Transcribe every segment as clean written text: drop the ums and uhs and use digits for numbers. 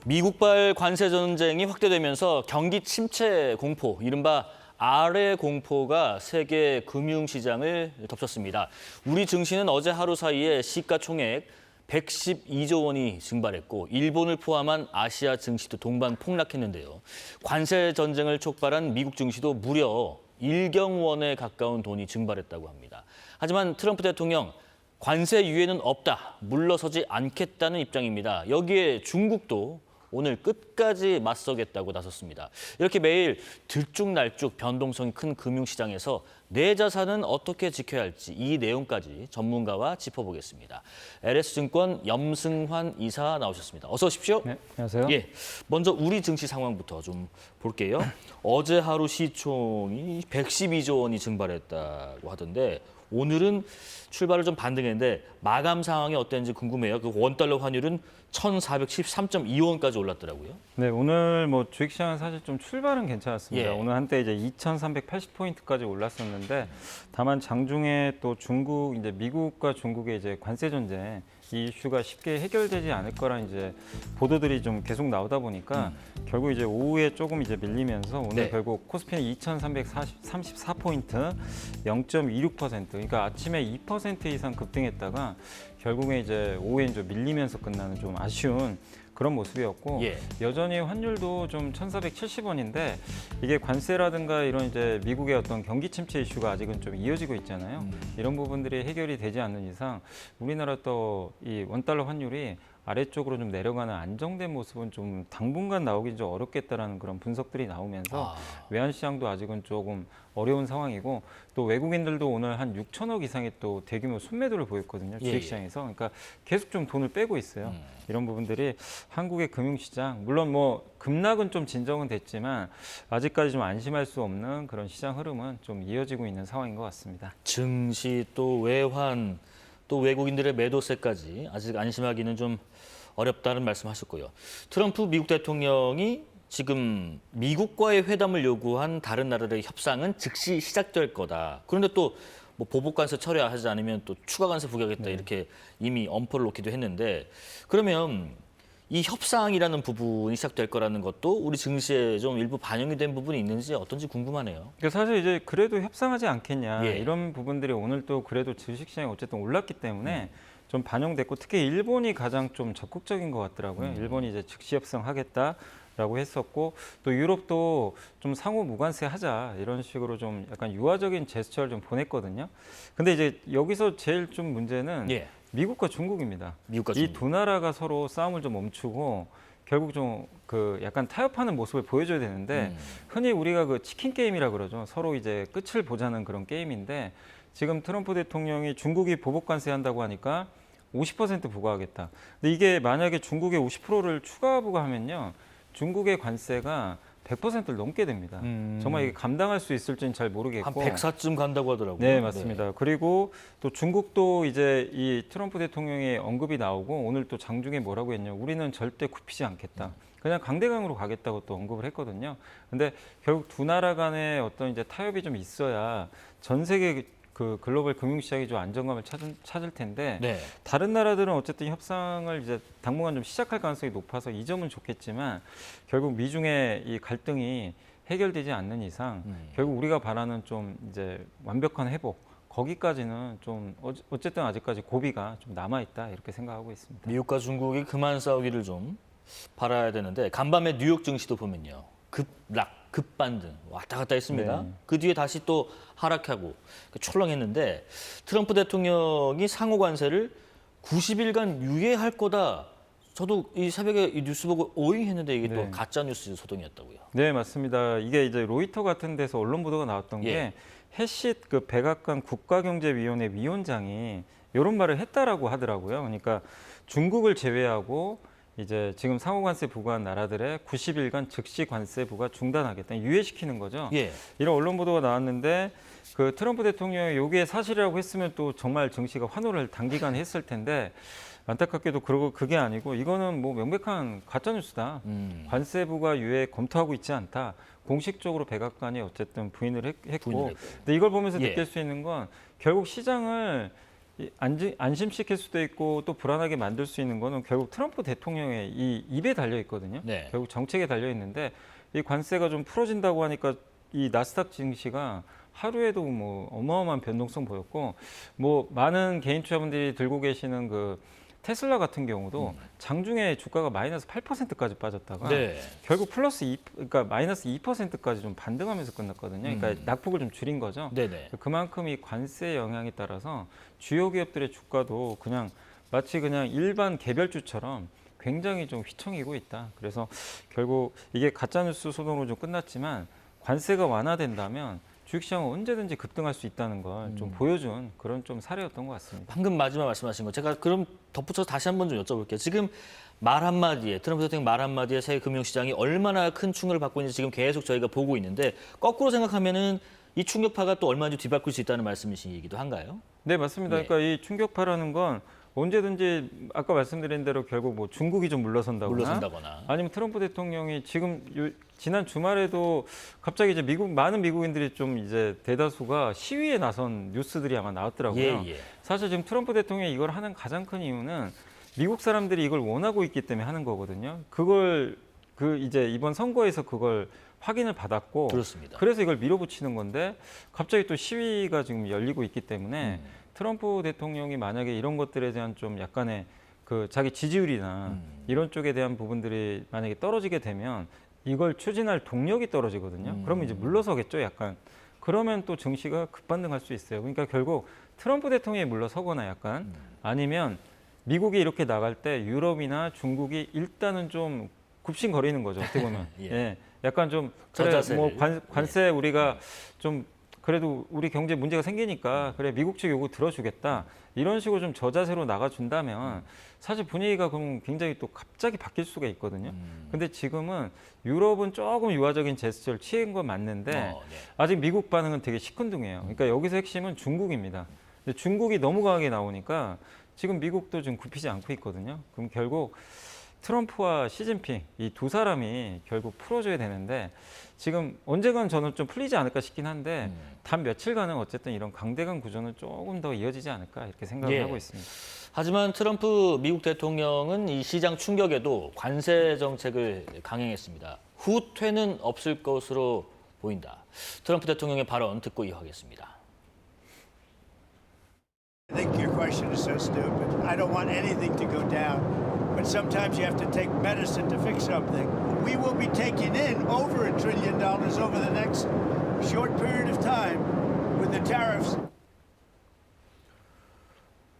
미국발 관세 전쟁이 확대되면서 경기 침체 공포, 이른바 아래 공포가 세계 금융시장을 덮쳤습니다. 우리 증시는 어제 하루 사이에 시가총액 112조 원이 증발했고 일본을 포함한 아시아 증시도 동반 폭락했는데요. 관세 전쟁을 촉발한 미국 증시도 무려 1경원에 가까운 돈이 증발했다고 합니다. 하지만 트럼프 대통령 관세 유예는 없다, 물러서지 않겠다는 입장입니다. 여기에 중국도 오늘 끝까지 맞서겠다고 나섰습니다. 이렇게 매일 들쭉날쭉 변동성이 큰 금융시장에서 내 자산은 어떻게 지켜야 할지 이 내용까지 전문가와 짚어보겠습니다. LS증권 염승환 이사 나오셨습니다. 어서 오십시오. 네, 안녕하세요. 예, 먼저 우리 증시 상황부터 좀 볼게요. 어제 하루 시총이 112조 원이 증발했다고 하던데 오늘은 출발을 좀 반등했는데 마감 상황이 어땠는지 궁금해요. 그 원달러 환율은 1,413.2원까지 올랐더라고요. 네, 오늘 뭐 주식시장은 사실 좀 출발은 괜찮았습니다. 예. 오늘 한때 이제 2,380포인트까지 올랐었는데 다만 장중에 또 중국, 이제 미국과 중국의 이제 관세 전쟁 이 이슈가 쉽게 해결되지 않을 거란 이제 보도들이 좀 계속 나오다 보니까 결국 이제 오후에 조금 이제 밀리면서 오늘 네. 결국 코스피는 2,334포인트 0.26%, 그러니까 아침에 2% 이상 급등했다가 결국에 이제 오후에 이제 밀리면서 끝나는 좀 아쉬운 그런 모습이었고 예. 여전히 환율도 좀 1,470원인데 이게 관세라든가 이런 이제 미국의 어떤 경기 침체 이슈가 아직은 좀 이어지고 있잖아요. 이런 부분들이 해결이 되지 않는 이상 우리나라 또 이 원달러 환율이 아래쪽으로 좀 내려가는 안정된 모습은 좀 당분간 나오기 좀 어렵겠다라는 그런 분석들이 나오면서 외환시장도 아직은 조금 어려운 상황이고 또 외국인들도 오늘 한 6천억 이상의 또 대규모 순매도를 보였거든요. 주식시장에서. 그러니까 계속 좀 돈을 빼고 있어요. 이런 부분들이 한국의 금융시장, 물론 뭐 급락은 좀 진정은 됐지만 아직까지 좀 안심할 수 없는 그런 시장 흐름은 좀 이어지고 있는 상황인 것 같습니다. 증시 또 외환 또 외국인들의 매도세까지 아직 안심하기는 좀 어렵다는 말씀하셨고요. 트럼프 미국 대통령이 지금 미국과의 회담을 요구한 다른 나라들의 협상은 즉시 시작될 거다. 그런데 또 뭐 보복 관세 처리하지 않으면 또 추가 관세 부과하겠다 이렇게 이미 엄포를 놓기도 했는데 그러면 이 협상이라는 부분이 시작될 거라는 것도 우리 증시에 좀 일부 반영이 된 부분이 있는지 어떤지 궁금하네요. 그러니까 사실 이제 그래도 협상하지 않겠냐 예. 이런 부분들이 오늘 또 그래도 주식시장이 어쨌든 올랐기 때문에 좀 반영됐고 특히 일본이 가장 좀 적극적인 것 같더라고요. 일본이 이제 즉시 협상하겠다라고 했었고 또 유럽도 좀 상호 무관세 하자 이런 식으로 좀 약간 유화적인 제스처를 좀 보냈거든요. 근데 이제 여기서 제일 좀 문제는 예. 미국과 중국입니다. 미국과 이 중국. 두 나라가 서로 싸움을 좀 멈추고 결국 좀 그 약간 타협하는 모습을 보여줘야 되는데 흔히 우리가 그 치킨 게임이라 그러죠. 서로 이제 끝을 보자는 그런 게임인데 지금 트럼프 대통령이 중국이 보복 관세한다고 하니까 50% 부과하겠다. 근데 이게 만약에 중국의 50%를 추가 부과하면요, 중국의 관세가 100%를 넘게 됩니다. 정말 이게 감당할 수 있을지는 잘 모르겠고. 한 104쯤 간다고 하더라고요. 네, 맞습니다. 그리고 또 중국도 이제 이 트럼프 대통령의 언급이 나오고 오늘 또 장중에 뭐라고 했냐. 우리는 절대 굽히지 않겠다. 그냥 강대강으로 가겠다고 또 언급을 했거든요. 근데 결국 두 나라 간의 어떤 이제 타협이 좀 있어야 전 세계 그 글로벌 금융시장이 좀 안정감을 찾을 텐데 네. 다른 나라들은 어쨌든 협상을 이제 당분간 좀 시작할 가능성이 높아서 이 점은 좋겠지만 결국 미중의 이 갈등이 해결되지 않는 이상 결국 우리가 바라는 좀 이제 완벽한 회복 거기까지는 좀 어쨌든 아직까지 고비가 좀 남아 있다 이렇게 생각하고 있습니다. 미국과 중국이 그만 싸우기를 좀 바라야 되는데 간밤에 뉴욕 증시도 보면요. 급락, 급반등 왔다 갔다 했습니다. 네. 그 뒤에 다시 또 하락하고 출렁했는데 트럼프 대통령이 상호 관세를 90일간 유예할 거다. 저도 이 새벽에 이 뉴스 보고 오잉했는데 이게 또 네. 가짜 뉴스 소동이었다고요. 네, 맞습니다. 이게 이제 로이터 같은 데서 언론 보도가 나왔던 예. 게 해시 그 백악관 국가경제위원회 위원장이 이런 말을 했다라고 하더라고요. 그러니까 중국을 제외하고 이제 지금 상호 관세 부과한 나라들의 90일간 즉시 관세 부과 중단하겠다, 유예시키는 거죠. 예. 이런 언론 보도가 나왔는데 그 트럼프 대통령이 이게 사실이라고 했으면 또 정말 증시가 환호를 단기간에 했을 텐데 안타깝게도 그게 아니고 이거는 뭐 명백한 가짜 뉴스다. 관세 부과 유예 검토하고 있지 않다. 공식적으로 백악관이 어쨌든 부인을 했고, 근데 이걸 보면서 예. 느낄 수 있는 건 결국 시장을 안심시킬 수도 있고 또 불안하게 만들 수 있는 거는 결국 트럼프 대통령의 이 입에 달려 있거든요. 네. 결국 정책에 달려 있는데 이 관세가 좀 풀어진다고 하니까 이 나스닥 증시가 하루에도 뭐 어마어마한 변동성 보였고 뭐 많은 개인 투자분들이 들고 계시는 그 테슬라 같은 경우도 장중에 주가가 마이너스 8%까지 빠졌다가 네. 결국 플러스 2, 그러니까 마이너스 2%까지 좀 반등하면서 끝났거든요. 그러니까 낙폭을 좀 줄인 거죠. 네네. 그만큼 이 관세 영향에 따라서 주요 기업들의 주가도 그냥 마치 그냥 일반 개별주처럼 굉장히 좀 휘청이고 있다. 그래서 결국 이게 가짜뉴스 소동으로 좀 끝났지만 관세가 완화된다면 주식시장은 언제든지 급등할 수 있다는 걸 좀 보여준 그런 좀 사례였던 것 같습니다. 방금 마지막 말씀하신 거 제가 그럼 덧붙여서 다시 한번 좀 여쭤볼게요. 지금 말 한마디에 트럼프 대통령 말 한마디에 세계 금융시장이 얼마나 큰 충격을 받고 있는지 지금 계속 저희가 보고 있는데 거꾸로 생각하면은 이 충격파가 또 얼마든지 뒤바꿀 수 있다는 말씀이시기도 한가요? 네, 맞습니다. 예. 그러니까 이 충격파라는 건 언제든지 아까 말씀드린 대로 결국 뭐 중국이 좀 물러선다거나. 아니면 트럼프 대통령이 지금 지난 주말에도 갑자기 이제 많은 미국인들이 좀 이제 대다수가 시위에 나선 뉴스들이 아마 나왔더라고요. 예. 사실 지금 트럼프 대통령이 이걸 하는 가장 큰 이유는 미국 사람들이 이걸 원하고 있기 때문에 하는 거거든요. 그걸 이제 이번 선거에서 그걸 확인을 받았고 그렇습니다. 그래서 이걸 밀어붙이는 건데 갑자기 또 시위가 지금 열리고 있기 때문에 트럼프 대통령이 만약에 이런 것들에 대한 좀 약간의 그 자기 지지율이나 이런 쪽에 대한 부분들이 만약에 떨어지게 되면 이걸 추진할 동력이 떨어지거든요. 그러면 이제 물러서겠죠, 약간. 그러면 또 증시가 급반등할 수 있어요. 그러니까 결국 트럼프 대통령이 물러서거나 약간 아니면 미국이 이렇게 나갈 때 유럽이나 중국이 일단은 좀 굽신거리는 거죠, 어떻게 보면. 예. 예. 약간 좀 그래 저자세를. 뭐 관세 우리가 좀 그래도 우리 경제 문제가 생기니까 그래 미국 측 요구 들어주겠다 이런 식으로 좀 저자세로 나가준다면 사실 분위기가 그럼 굉장히 또 갑자기 바뀔 수가 있거든요. 근데 지금은 유럽은 조금 유화적인 제스처를 취한 건 맞는데 네. 아직 미국 반응은 되게 시큰둥해요. 그러니까 여기서 핵심은 중국입니다. 근데 중국이 너무 강하게 나오니까 지금 미국도 좀 굽히지 않고 있거든요. 그럼 결국 트럼프와 시진핑 이 두 사람이 결국 풀어줘야 되는데 지금 언젠간 저는 좀 풀리지 않을까 싶긴 한데 단 며칠간은 어쨌든 이런 강대강 구조는 조금 더 이어지지 않을까 이렇게 생각을 예. 하고 있습니다. 하지만 트럼프 미국 대통령은 이 시장 충격에도 관세 정책을 강행했습니다. 후퇴는 없을 것으로 보인다. 트럼프 대통령의 발언 듣고 이어가겠습니다. I think your question is so stupid. I don't want anything to go down. But sometimes you have to take medicine to fix something. We will be taking in over $1 trillion over the next short period of time with the tariffs.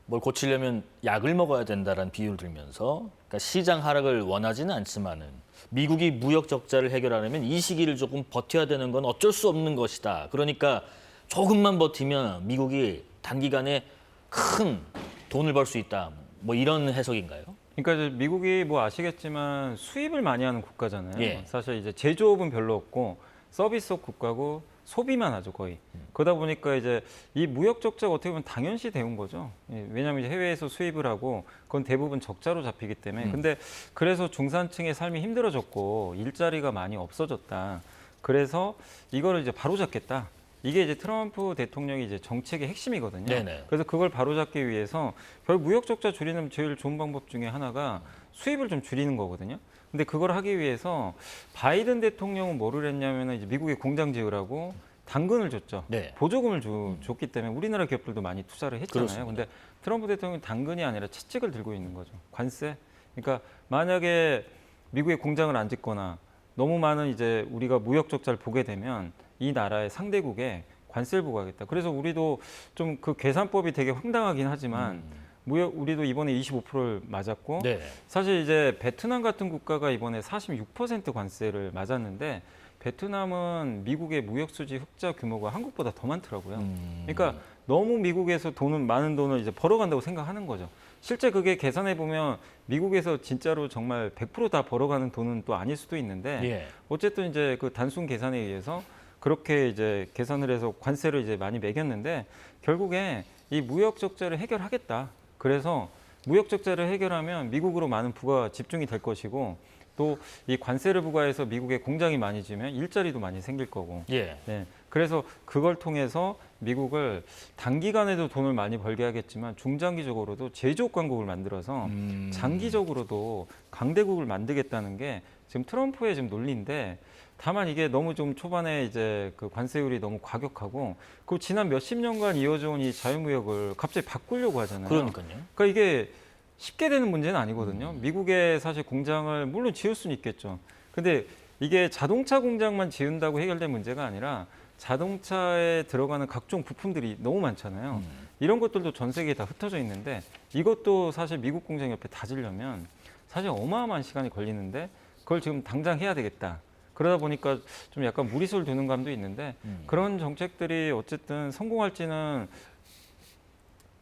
뭘 고치려면 약을 먹어야 된다라는 비유를 들면서 그러니까 시장 하락을 원하지는 않지만은 미국이 무역 적자를 해결하려면 이 시기를 조금 버텨야 되는 건 어쩔 수 없는 것이다. 그러니까 조금만 버티면 미국이 단기간에 큰 돈을 벌 수 있다. 뭐 이런 해석인가요? 그러니까 이제 미국이 뭐 아시겠지만 수입을 많이 하는 국가잖아요. 예. 사실 이제 제조업은 별로 없고 서비스업 국가고 소비만 하죠 거의. 그러다 보니까 이제 이 무역 적자가 어떻게 보면 당연시 되는 거죠. 예, 왜냐하면 이제 해외에서 수입을 하고 그건 대부분 적자로 잡히기 때문에. 근데 그래서 중산층의 삶이 힘들어졌고 일자리가 많이 없어졌다. 그래서 이거를 이제 바로잡겠다. 이게 이제 트럼프 대통령이 이제 정책의 핵심이거든요. 네네. 그래서 그걸 바로잡기 위해서 결국 무역 적자 줄이는 제일 좋은 방법 중에 하나가 수입을 좀 줄이는 거거든요. 근데 그걸 하기 위해서 바이든 대통령은 뭐를 했냐면 이제 미국에 공장 지으라고 당근을 줬죠. 네. 보조금을 줬기 때문에 우리나라 기업들도 많이 투자를 했잖아요. 그렇습니다. 근데 트럼프 대통령은 당근이 아니라 채찍을 들고 있는 거죠. 관세. 그러니까 만약에 미국에 공장을 안 짓거나 너무 많은 이제 우리가 무역 적자를 보게 되면 이 나라의 상대국에 관세를 부과하겠다. 그래서 우리도 좀 그 계산법이 되게 황당하긴 하지만 우리도 이번에 25%를 맞았고 네. 사실 이제 베트남 같은 국가가 이번에 46% 관세를 맞았는데 베트남은 미국의 무역 수지 흑자 규모가 한국보다 더 많더라고요. 그러니까 너무 미국에서 많은 돈을 이제 벌어간다고 생각하는 거죠. 실제 그게 계산해 보면 미국에서 진짜로 정말 100% 다 벌어가는 돈은 또 아닐 수도 있는데 예. 어쨌든 이제 그 단순 계산에 의해서 그렇게 이제 계산을 해서 관세를 이제 많이 매겼는데 결국에 이 무역 적자를 해결하겠다. 그래서 무역 적자를 해결하면 미국으로 많은 부가 집중이 될 것이고 또 이 관세를 부과해서 미국에 공장이 많이 지으면 일자리도 많이 생길 거고. 예. 네. 그래서 그걸 통해서 미국을 단기간에도 돈을 많이 벌게 하겠지만 중장기적으로도 제조업 강국을 만들어서 장기적으로도 강대국을 만들겠다는 게 지금 트럼프의 지금 논리인데, 다만 이게 너무 좀 초반에 이제 그 관세율이 너무 과격하고, 그 지난 몇십 년간 이어져 온 이 자유무역을 갑자기 바꾸려고 하잖아요. 그러니까요. 그러니까 이게 쉽게 되는 문제는 아니거든요. 미국에 사실 공장을 물론 지을 수는 있겠죠. 근데 이게 자동차 공장만 지은다고 해결될 문제가 아니라 자동차에 들어가는 각종 부품들이 너무 많잖아요. 이런 것들도 전 세계에 다 흩어져 있는데, 이것도 사실 미국 공장 옆에 다 지려면 사실 어마어마한 시간이 걸리는데, 그걸 지금 당장 해야 되겠다. 그러다 보니까 좀 약간 무리수를 두는 감도 있는데, 그런 정책들이 어쨌든 성공할지는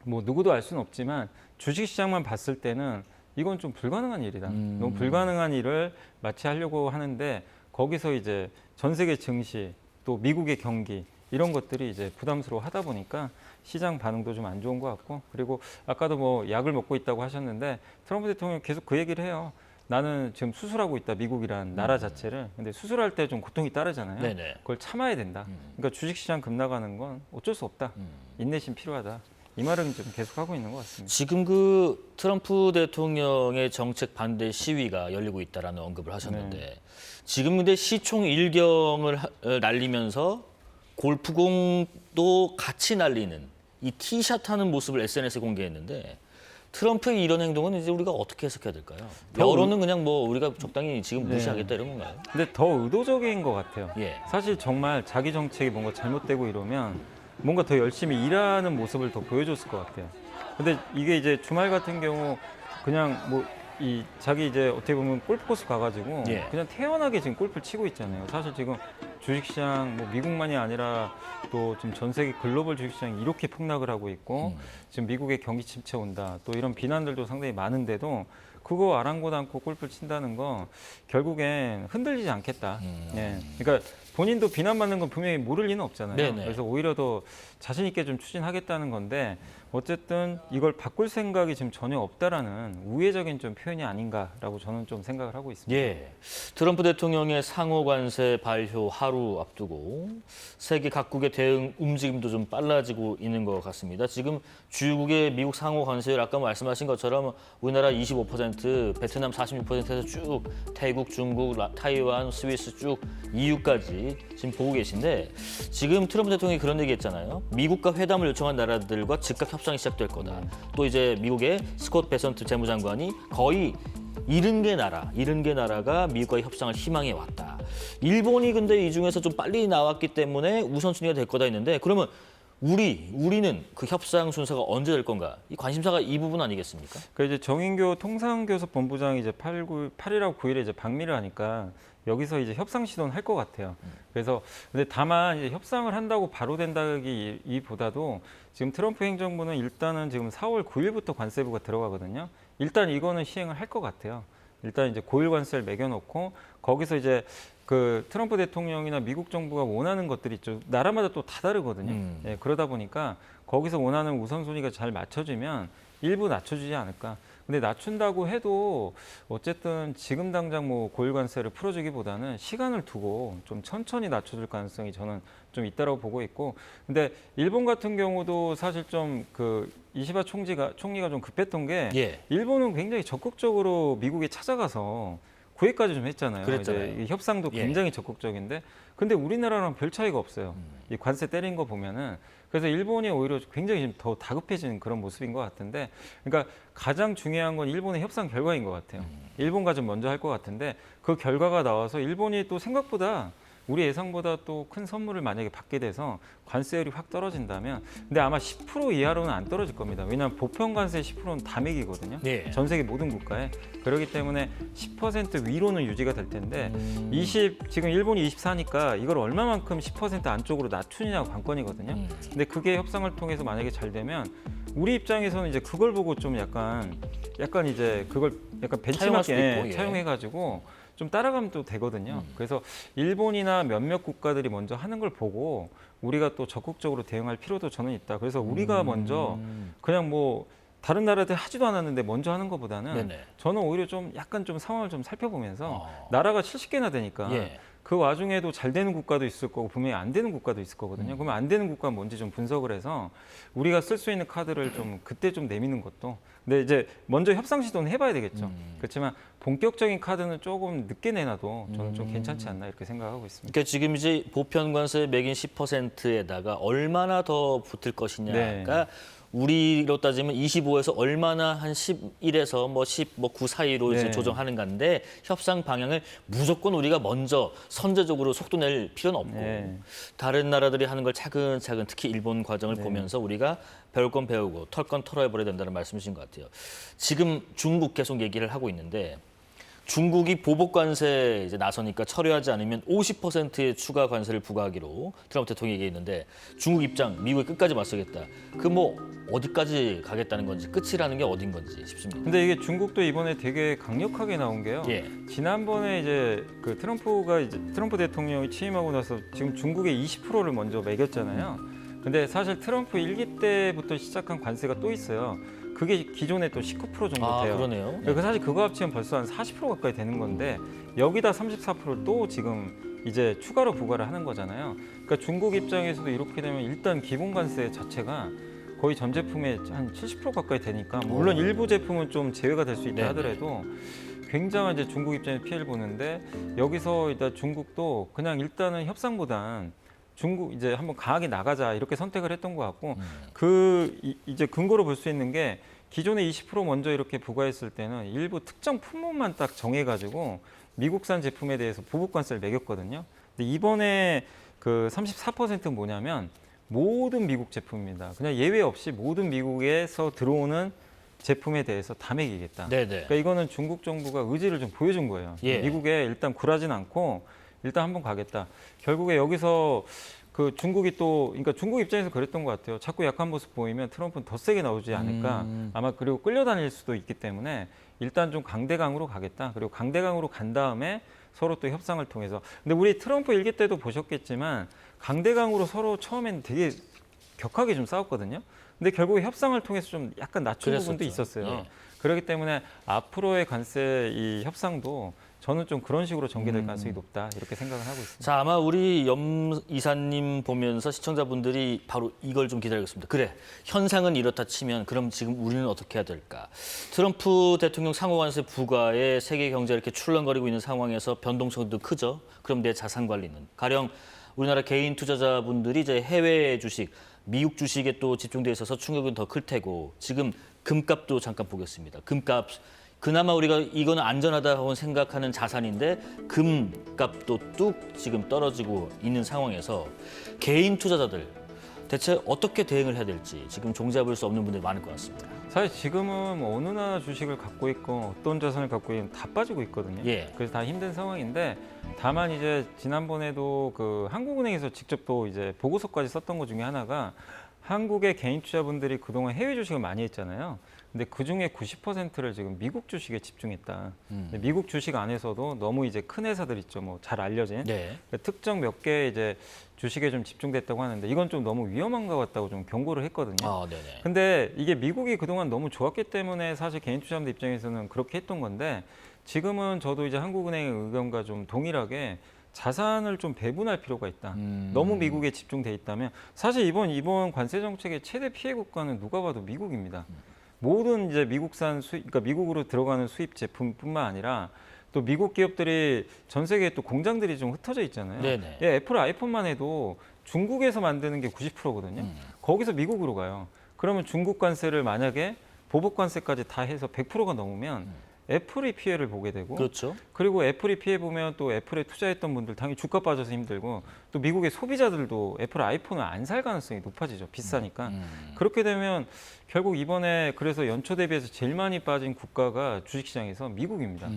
뭐 누구도 알 수는 없지만 주식시장만 봤을 때는 이건 좀 불가능한 일이다. 너무 불가능한 일을 마치 하려고 하는데, 거기서 이제 전 세계 증시 또 미국의 경기 이런 것들이 이제 부담스러워 하다 보니까 시장 반응도 좀 안 좋은 것 같고, 그리고 아까도 뭐 약을 먹고 있다고 하셨는데 트럼프 대통령 계속 그 얘기를 해요. 나는 지금 수술하고 있다, 미국이란 나라 자체를. 근데 수술할 때 좀 고통이 따르잖아요. 네네. 그걸 참아야 된다. 그러니까 주식시장 급락하는 건 어쩔 수 없다. 인내심 필요하다. 이 말은 좀 계속하고 있는 것 같습니다. 지금 그 트럼프 대통령의 정책 반대 시위가 열리고 있다라는 언급을 하셨는데, 지금 근데 시총 일경을 날리면서 골프공도 같이 날리는 이 티샷 하는 모습을 SNS에 공개했는데, 트럼프의 이런 행동은 이제 우리가 어떻게 해석해야 될까요? 여론은 그냥 뭐 우리가 적당히 지금 무시하겠다 이런 건가요? 근데 더 의도적인 것 같아요. 예. 사실 정말 자기 정책이 뭔가 잘못되고 이러면 뭔가 더 열심히 일하는 모습을 더 보여줬을 것 같아요. 근데 이게 이제 주말 같은 경우 그냥 뭐 이 자기 이제 어떻게 보면 골프 코스 가가지고 예. 그냥 태연하게 지금 골프를 치고 있잖아요. 사실 지금 주식시장 뭐 미국만이 아니라 또 지금 전 세계 글로벌 주식시장이 이렇게 폭락을 하고 있고 지금 미국의 경기 침체 온다 또 이런 비난들도 상당히 많은데도 그거 아랑곳 않고 골프를 친다는 건 결국엔 흔들리지 않겠다. 예. 그러니까 본인도 비난받는 건 분명히 모를 리는 없잖아요. 네네. 그래서 오히려 더 자신 있게 좀 추진하겠다는 건데, 어쨌든 이걸 바꿀 생각이 지금 전혀 없다라는 우회적인 좀 표현이 아닌가라고 저는 좀 생각을 하고 있습니다. 예. 트럼프 대통령의 상호 관세 발효 하루 앞두고 세계 각국의 대응 움직임도 좀 빨라지고 있는 것 같습니다. 지금 주요국의 미국 상호 관세율 아까 말씀하신 것처럼 우리나라 25%, 베트남 46%에서 쭉 태국, 중국, 타이완, 스위스 쭉 EU까지 지금 보고 계신데, 지금 트럼프 대통령이 그런 얘기했잖아요. 미국과 회담을 요청한 나라들과 즉각 협상이 시작될 거다. 또 이제 미국의 스콧 베선트 재무장관이 거의 70개 나라가 미국과의 협상을 희망해 왔다. 일본이 근데 이 중에서 좀 빨리 나왔기 때문에 우선순위가 될 거다 했는데, 그러면 우리는 그 협상 순서가 언제 될 건가? 이 관심사가 이 부분 아니겠습니까? 그 이제 정인교 통상교섭본부장이 이제 8일하고 9일에 이제 방미를 하니까 여기서 이제 협상 시도는 할 것 같아요. 그래서 근데 다만 이제 협상을 한다고 바로 된다기보다도 지금 트럼프 행정부는 일단은 지금 4월 9일부터 관세부가 들어가거든요. 일단 이거는 시행을 할 것 같아요. 일단 이제 고일 관세를 매겨놓고 거기서 이제 그 트럼프 대통령이나 미국 정부가 원하는 것들이 있죠. 나라마다 또 다 다르거든요. 예, 그러다 보니까 거기서 원하는 우선순위가 잘 맞춰지면 일부 낮춰주지 않을까. 근데 낮춘다고 해도 어쨌든 지금 당장 뭐 고일 관세를 풀어주기보다는 시간을 두고 좀 천천히 낮춰줄 가능성이 저는 좀 있다라고 보고 있고, 근데 일본 같은 경우도 사실 좀 그 이시바 총리가 좀 급했던 게 예. 일본은 굉장히 적극적으로 미국에 찾아가서 구애까지 좀 했잖아요. 그랬잖아요. 이제 이 협상도 예. 굉장히 적극적인데, 근데 우리나라랑 별 차이가 없어요. 이 관세 때린 거 보면은. 그래서 일본이 오히려 굉장히 지금 더 다급해지는 그런 모습인 것 같은데, 그러니까 가장 중요한 건 일본의 협상 결과인 것 같아요. 일본과 좀 먼저 할 것 같은데, 그 결과가 나와서 일본이 또 생각보다 우리 예상보다 또 큰 선물을 만약에 받게 돼서 관세율이 확 떨어진다면, 근데 아마 10% 이하로는 안 떨어질 겁니다. 왜냐하면 보편 관세 10%는 다 매기거든요. 예. 전 세계 모든 국가에. 그렇기 때문에 10% 위로는 유지가 될 텐데, 지금 일본이 24니까 이걸 얼마만큼 10% 안쪽으로 낮추느냐가 관건이거든요. 근데 그게 협상을 통해서 만약에 잘 되면 우리 입장에서는 이제 그걸 보고 좀 약간 이제 그걸 약간 차용할 수도 벤치마킹에 있고, 예. 차용해가지고 좀 따라가면 또 되거든요. 그래서 일본이나 몇몇 국가들이 먼저 하는 걸 보고 우리가 또 적극적으로 대응할 필요도 저는 있다. 그래서 우리가 먼저 그냥 뭐 다른 나라들 하지도 않았는데 먼저 하는 것보다는 네네. 저는 오히려 좀 약간 좀 상황을 좀 살펴보면서 나라가 70개나 되니까 예. 그 와중에도 잘 되는 국가도 있을 거고 분명히 안 되는 국가도 있을 거거든요. 그러면 안 되는 국가 뭔지 좀 분석을 해서 우리가 쓸 수 있는 카드를 좀 그때 좀 내미는 것도. 근데 이제 먼저 협상 시도는 해봐야 되겠죠. 그렇지만 본격적인 카드는 조금 늦게 내놔도 저는 좀 괜찮지 않나 이렇게 생각하고 있습니다. 그러니까 지금 이제 보편 관세 매긴 10%에다가 얼마나 더 붙을 것이냐가 네. 우리로 따지면 25에서 얼마나 한 11에서 뭐 10, 뭐 9 사이로 이제 네. 조정하는 건데 협상 방향을 무조건 우리가 먼저 선제적으로 속도 낼 필요는 없고 네. 다른 나라들이 하는 걸 차근차근 특히 일본 과정을 보면서 우리가 배울 건 배우고 털 건 털어버려야 된다는 말씀이신 것 같아요. 지금 중국 계속 얘기를 하고 있는데 중국이 보복 관세 이제 나서니까 철회하지 않으면 50%의 추가 관세를 부과하기로 트럼프 대통령이 얘기했는데 중국 입장, 미국이 끝까지 맞서겠다. 그 뭐 어디까지 가겠다는 건지 끝이라는 게 어딘 건지 싶습니다. 근데 이게 중국도 이번에 되게 강력하게 나온 게요. 예. 지난번에 이제 그 트럼프 대통령이 취임하고 나서 지금 중국에 20%를 먼저 매겼잖아요. 근데 사실 트럼프 1기 때부터 시작한 관세가 또 있어요. 그게 기존에 또 19% 정도 아, 돼요. 그러네요. 그러니까 사실 그거 합치면 벌써 한 40% 가까이 되는 건데 여기다 34%를 또 지금 이제 추가로 부과를 하는 거잖아요. 그러니까 중국 입장에서도 이렇게 되면 일단 기본 관세 자체가 거의 전 제품의 한 70% 가까이 되니까 물론 일부 제품은 좀 제외가 될 수 있다 네네. 하더라도 굉장한 이제 중국 입장에 피해를 보는데 여기서 일단 중국도 그냥 일단은 협상보단 중국 이제 한번 강하게 나가자 이렇게 선택을 했던 것 같고 이제 근거로 볼 수 있는 게 기존에 20% 먼저 이렇게 부과했을 때는 일부 특정 품목만 딱 정해가지고 미국산 제품에 대해서 보복 관세를 매겼거든요. 근데 이번에 그 34%는 뭐냐면 모든 미국 제품입니다. 그냥 예외 없이 모든 미국에서 들어오는 제품에 대해서 다 매기겠다. 네네. 그러니까 이거는 중국 정부가 의지를 좀 보여준 거예요. 예. 미국에 일단 굴하진 않고 일단 한번 가겠다. 결국에 여기서 그 중국이 또 그러니까 중국 입장에서 그랬던 것 같아요. 자꾸 약한 모습 보이면 트럼프는 더 세게 나오지 않을까. 아마 그리고 끌려다닐 수도 있기 때문에 일단 좀 강대강으로 가겠다. 그리고 강대강으로 간 다음에 서로 또 협상을 통해서. 근데 우리 트럼프 일기 때도 보셨겠지만 강대강으로 서로 처음에는 되게 격하게 좀 싸웠거든요. 근데 결국에 협상을 통해서 좀 약간 낮춘 부분도 그랬었죠. 있었어요. 예. 그렇기 때문에 앞으로의 관세 이 협상도 저는 좀 그런 식으로 전개될 가능성이 높다 이렇게 생각을 하고 있습니다. 자, 아마 우리 염 이사님 보면서 시청자분들이 바로 이걸 좀 기다리고 있습니다. 그래, 현상은 이렇다 치면 그럼 지금 우리는 어떻게 해야 될까? 트럼프 대통령 상호관세 부과에 세계 경제가 이렇게 출렁거리고 있는 상황에서 변동성도 크죠. 그럼 내 자산 관리는? 가령 우리나라 개인 투자자분들이 이제 해외 주식, 미국 주식에 또 집중돼 있어서 충격은 더 클 테고 지금 금값도 잠깐 보겠습니다. 금값 그나마 우리가 이거는 안전하다고 생각하는 자산인데 금값도 뚝 지금 떨어지고 있는 상황에서 개인 투자자들 대체 어떻게 대응을 해야 될지 지금 종잡을 수 없는 분들이 많을 것 같습니다. 사실 지금은 뭐 어느 나라 주식을 갖고 있고 어떤 자산을 갖고 있는 다 빠지고 있거든요. 예. 그래서 다 힘든 상황인데 다만 이제 지난번에도 그 한국은행에서 직접 또 이제 보고서까지 썼던 것 중에 하나가 한국의 개인 투자분들이 그동안 해외 주식을 많이 했잖아요. 근데 그 중에 90%를 지금 미국 주식에 집중했다. 근데 미국 주식 안에서도 너무 이제 큰 회사들 있죠. 뭐 잘 알려진 네. 특정 몇 개 이제 주식에 좀 집중됐다고 하는데 이건 좀 너무 위험한 것 같다고 좀 경고를 했거든요. 아, 네네. 근데 이게 미국이 그동안 너무 좋았기 때문에 사실 개인 투자자들 입장에서는 그렇게 했던 건데 지금은 저도 이제 한국은행의 의견과 좀 동일하게 자산을 좀 배분할 필요가 있다. 너무 미국에 집중돼 있다면 사실 이번 관세 정책의 최대 피해 국가는 누가 봐도 미국입니다. 모든 이제 미국산 수입, 그러니까 미국으로 들어가는 수입 제품뿐만 아니라 또 미국 기업들이 전 세계에 또 공장들이 좀 흩어져 있잖아요. 네네. 예, 애플 아이폰만 해도 중국에서 만드는 게 90%거든요. 거기서 미국으로 가요. 그러면 중국 관세를 만약에 보복 관세까지 다 해서 100%가 넘으면 애플이 피해를 보게 되고 그렇죠. 그리고 애플이 피해 보면 또 애플에 투자했던 분들 당연히 주가 빠져서 힘들고 또 미국의 소비자들도 애플 아이폰을 안 살 가능성이 높아지죠. 비싸니까. 그렇게 되면 결국 이번에 그래서 연초 대비해서 제일 많이 빠진 국가가 주식시장에서 미국입니다.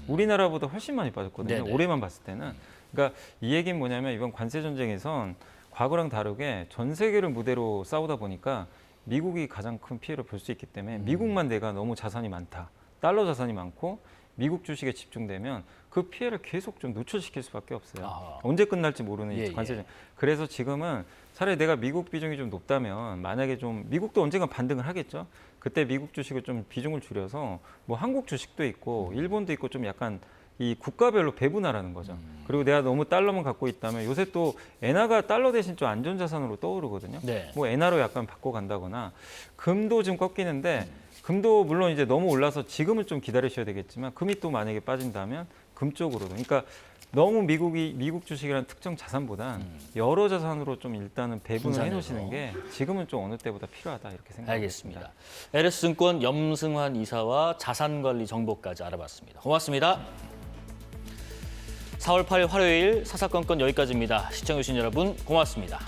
우리나라보다 훨씬 많이 빠졌거든요. 네네. 올해만 봤을 때는. 그러니까 이 얘기는 뭐냐면 이번 관세 전쟁에선 과거랑 다르게 전 세계를 무대로 싸우다 보니까 미국이 가장 큰 피해를 볼 수 있기 때문에 미국만 내가 너무 자산이 많다. 달러 자산이 많고 미국 주식에 집중되면 그 피해를 계속 좀 노출시킬 수밖에 없어요. 아하. 언제 끝날지 모르는 예, 이 관세전. 그래서 지금은 차라리 내가 미국 비중이 좀 높다면 만약에 좀 미국도 언젠가 반등을 하겠죠. 그때 미국 주식을 좀 비중을 줄여서 뭐 한국 주식도 있고 일본도 있고 좀 약간 이 국가별로 배분하라는 거죠. 그리고 내가 너무 달러만 갖고 있다면 요새 또 엔화가 달러 대신 좀 안전자산으로 떠오르거든요. 네. 뭐 엔화로 약간 바꿔간다거나 금도 지금 꺾이는데 금도 물론 이제 너무 올라서 지금은 좀 기다리셔야 되겠지만 금이 또 만약에 빠진다면 금 쪽으로도. 그러니까 너무 미국 주식이라는 특정 자산보단 여러 자산으로 좀 일단은 배분을 분산해서. 해놓으시는 게 지금은 좀 어느 때보다 필요하다 이렇게 생각합니다. 알겠습니다. LS증권 염승환 이사와 자산관리 정보까지 알아봤습니다. 고맙습니다. 4월 8일 화요일 사사건건 여기까지입니다. 시청해주신 여러분 고맙습니다.